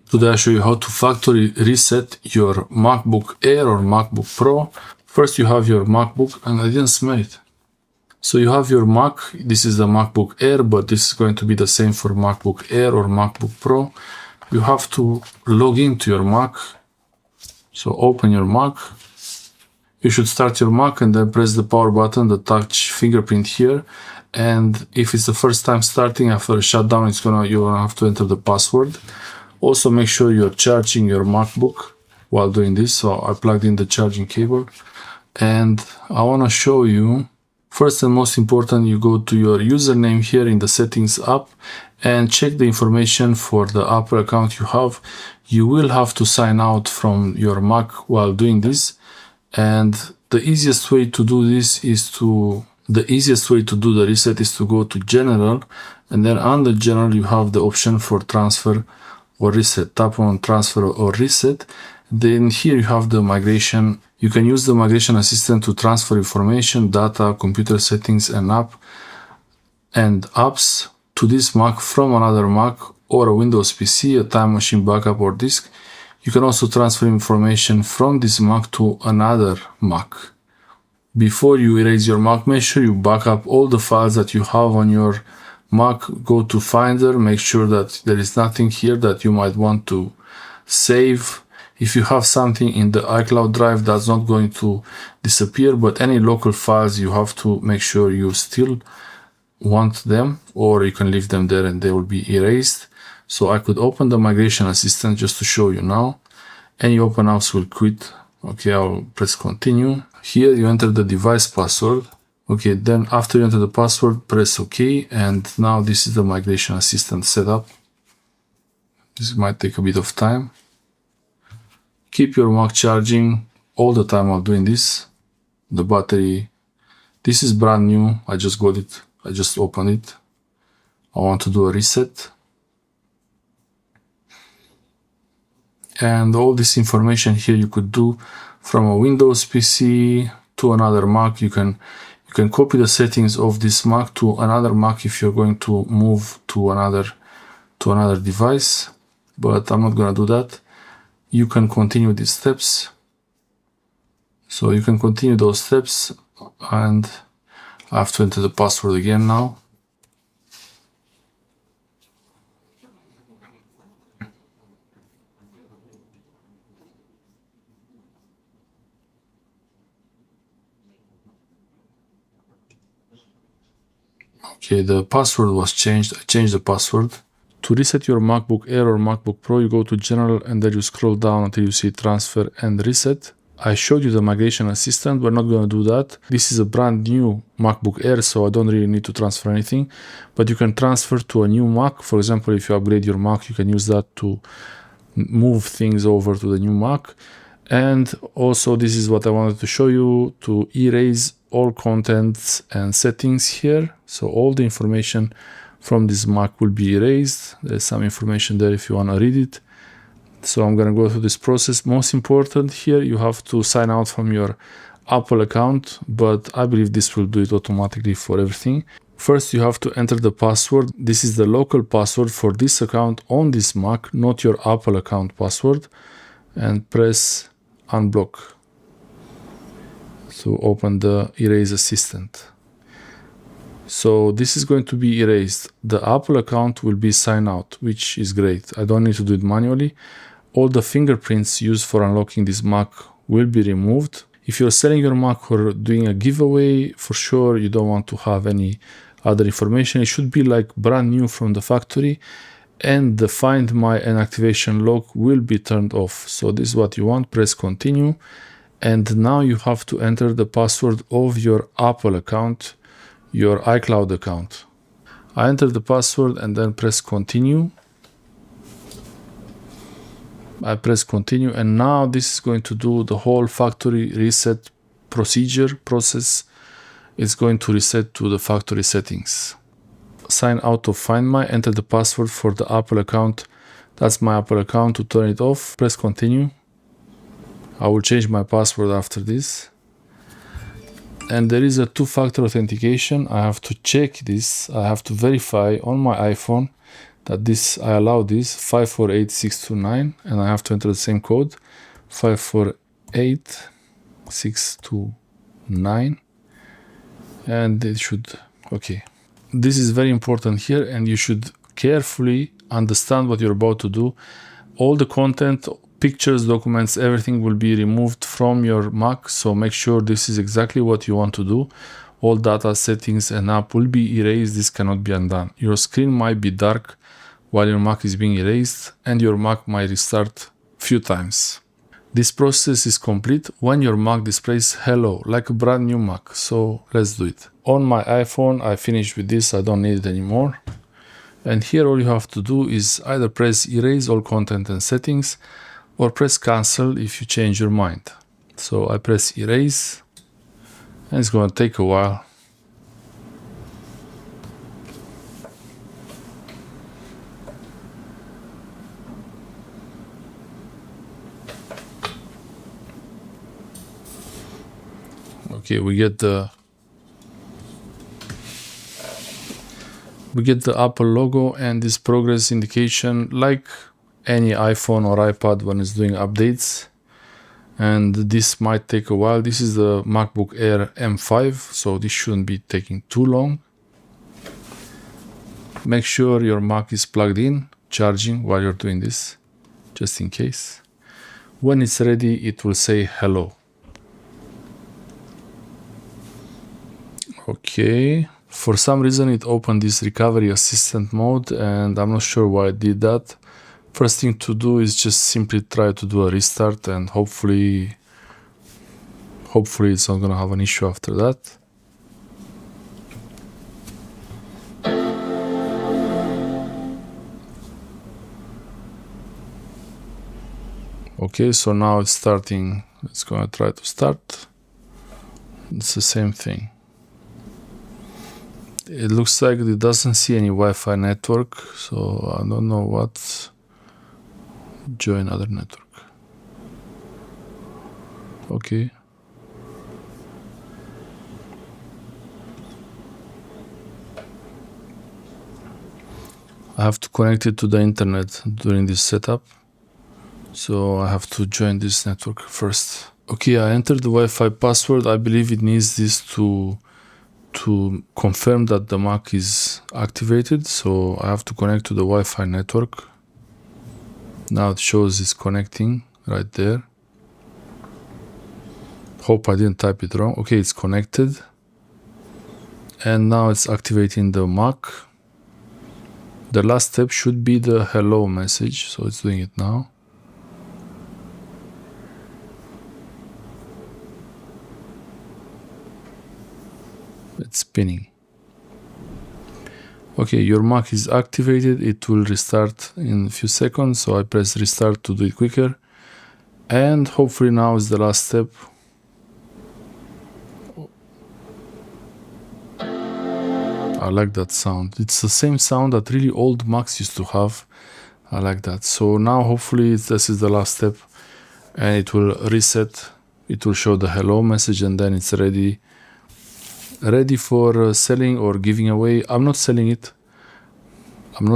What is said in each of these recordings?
Today I'll show you how to factory reset your MacBook Air or MacBook Pro. First you have your MacBook, and I didn't smell it. So you have your Mac, this is the MacBook Air, but this is going to be the same for MacBook Air or MacBook Pro. You have to log into your Mac. So open your Mac. You should start your Mac and then press the power button, the touch fingerprint here. And if it's the first time starting after a shutdown, you're gonna have to enter the password. Also make sure you're charging your MacBook while doing this. So I plugged in the charging cable, and I want to show you, first and most important, you go to your username here in the settings app and check the information for the Apple account you have. You will have to sign out from your Mac while doing this, and the easiest way to do this is to the reset is to go to General, and then under General you have the option for transfer or reset. Tap on transfer or reset. Then here you have the migration. You can use the migration assistant to transfer information, data, computer settings, and apps to this Mac from another Mac or a Windows PC, a time machine backup, or disk. You can also transfer information from this Mac to another Mac. Before you erase your Mac, make sure you back up all the files that you have on your Mac. Go to Finder, make sure that there is nothing here that you might want to save. If you have something in the iCloud drive, that's not going to disappear, but any local files, you have to make sure you still want them, or you can leave them there and they will be erased. So I could open the migration assistant just to show you now. Any open apps will quit. Okay, I'll press continue. Here you enter the device password. Okay, then after you enter the password, press OK, and now this is the migration assistant setup. This might take a bit of time. Keep your Mac charging all the time while doing this. The battery, this is brand new. I just got it. I just opened it. I want to do a reset. And all this information here you could do from a Windows PC to another Mac. You can copy the settings of this Mac to another Mac if you're going to move to another device, but I'm not going to do that. You can continue these steps. So you can continue those steps, and I have to enter the password again now. Okay, the password was changed. I changed the password. To reset your MacBook Air or MacBook Pro, you go to General and then you scroll down until you see Transfer and Reset. I showed you the migration assistant. We're not going to do that. This is a brand new MacBook Air, so I don't really need to transfer anything. But you can transfer to a new Mac. For example, if you upgrade your Mac, you can use that to move things over to the new Mac. And also, this is what I wanted to show you, to erase all contents and settings here. So all the information from this Mac will be erased. There's some information there if you want to read it. So I'm going to go through this process. Most important here, you have to sign out from your Apple account, but I believe this will do it automatically for everything. First, you have to enter the password. This is the local password for this account on this Mac, not your Apple account password, and press unblock to open the erase assistant. So this is going to be erased. The Apple account will be signed out, which is great. I don't need to do it manually. All the fingerprints used for unlocking this Mac will be removed. If you're selling your Mac or doing a giveaway, for sure you don't want to have any other information. It should be like brand new from the factory, and the Find My and Activation Lock will be turned off. So this is what you want. Press continue, and now you have to enter the password of your Apple account, your iCloud account. I enter the password and then press continue. I press continue, and now this is going to do the whole factory reset process. It's going to reset to the factory settings. Sign out of Find My, enter the password for the Apple account. That's my Apple account. To turn it off, press continue. I will change my password after this. And there is a two-factor authentication. I have to check this. I have to verify on my iPhone that this I allow this 548629, and I have to enter the same code 548629, and it should, okay. This is very important here, and you should carefully understand what you're about to do. All the content, pictures, documents, everything will be removed from your Mac, so make sure this is exactly what you want to do. All data, settings, and app will be erased. This cannot be undone. Your screen might be dark while your Mac is being erased, and your Mac might restart a few times. This process is complete when your Mac displays hello, like a brand new Mac. So let's do it. On my iPhone, I finished with this. I don't need it anymore. And here all you have to do is either press erase all content and settings, or press cancel if you change your mind. So I press erase, and it's going to take a while. Okay, we get the Apple logo and this progress indication, like any iPhone or iPad when it's doing updates. And this might take a while. This is the MacBook Air M5, so this shouldn't be taking too long. Make sure your Mac is plugged in, charging while you're doing this, just in case. When it's ready, it will say hello. Okay, for some reason it opened this recovery assistant mode, and I'm not sure why it did that. First thing to do is just simply try to do a restart, and hopefully it's not gonna have an issue after that. Okay, so now it's starting. It's gonna try to start. It's the same thing. It looks like it doesn't see any Wi-Fi network, so I don't know what. Join other network. Okay. I have to connect it to the internet during this setup, so I have to join this network first. Okay, I entered the Wi-Fi password. I believe it needs this to confirm that the Mac is activated, so I have to connect to the Wi-Fi network. Now it shows it's connecting right there. Hope I didn't type it wrong. Okay, it's connected. And now it's activating the Mac. The last step should be the hello message, so it's doing it now. It's spinning. Okay, your Mac is activated. It will restart in a few seconds, so I press restart to do it quicker. And hopefully now is the last step. I like that sound. It's the same sound that really old Macs used to have. I like that. So now hopefully this is the last step, and it will reset. It will show the hello message, and then it's ready for selling or giving away. I'm not selling it. I'm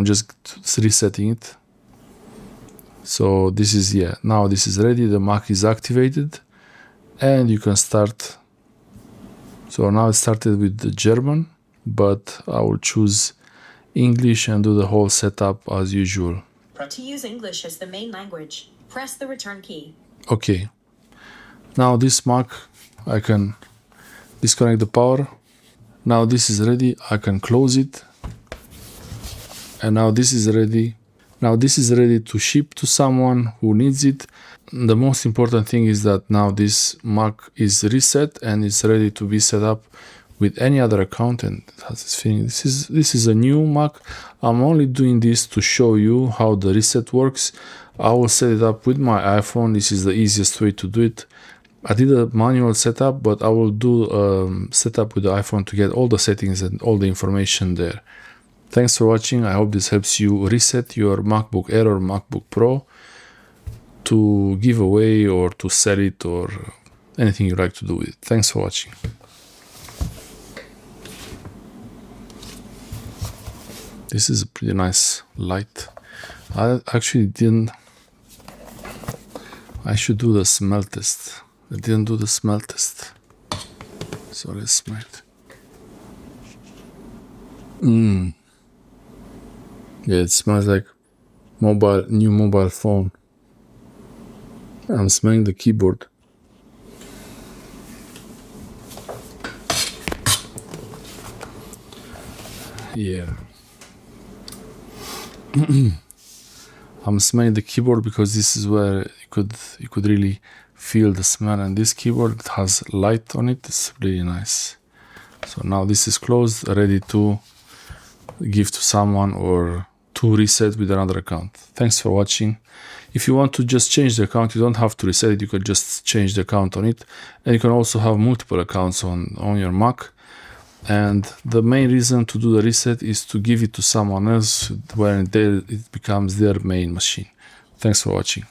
just resetting it. So this is, yeah, now this is ready. The Mac is activated, and you can start. So now it started with the German, but I will choose English and do the whole setup as usual. To use English as the main language, press the return key. Okay. Now this Mac, I can disconnect the power. Now this is ready. I can close it. And now this is ready. Now this is ready to ship to someone who needs it. The most important thing is that now this Mac is reset and it's ready to be set up with any other account, and it has this thing. This is a new Mac. I'm only doing this to show you how the reset works. I will set it up with my iPhone. This is the easiest way to do it. I did a manual setup, but I will do a setup with the iPhone to get all the settings and all the information there. Thanks for watching. I hope this helps you reset your MacBook Air or MacBook Pro to give away or to sell it or anything you like to do with it. Thanks for watching. This is a pretty nice light. I actually didn't. I should do the smell test. I didn't do the smell test. So let's smell it. Yeah, it smells like new mobile phone. I'm smelling the keyboard. Yeah. I'm smelling the keyboard because this is where you could really feel the smell, and this keyboard has light on it. It's really nice. So now this is closed, ready to give to someone or to reset with another account. Thanks for watching. If you want to just change the account, you don't have to reset it. You could just change the account on it, and you can also have multiple accounts on your Mac. And the main reason to do the reset is to give it to someone else when it becomes their main machine. Thanks for watching.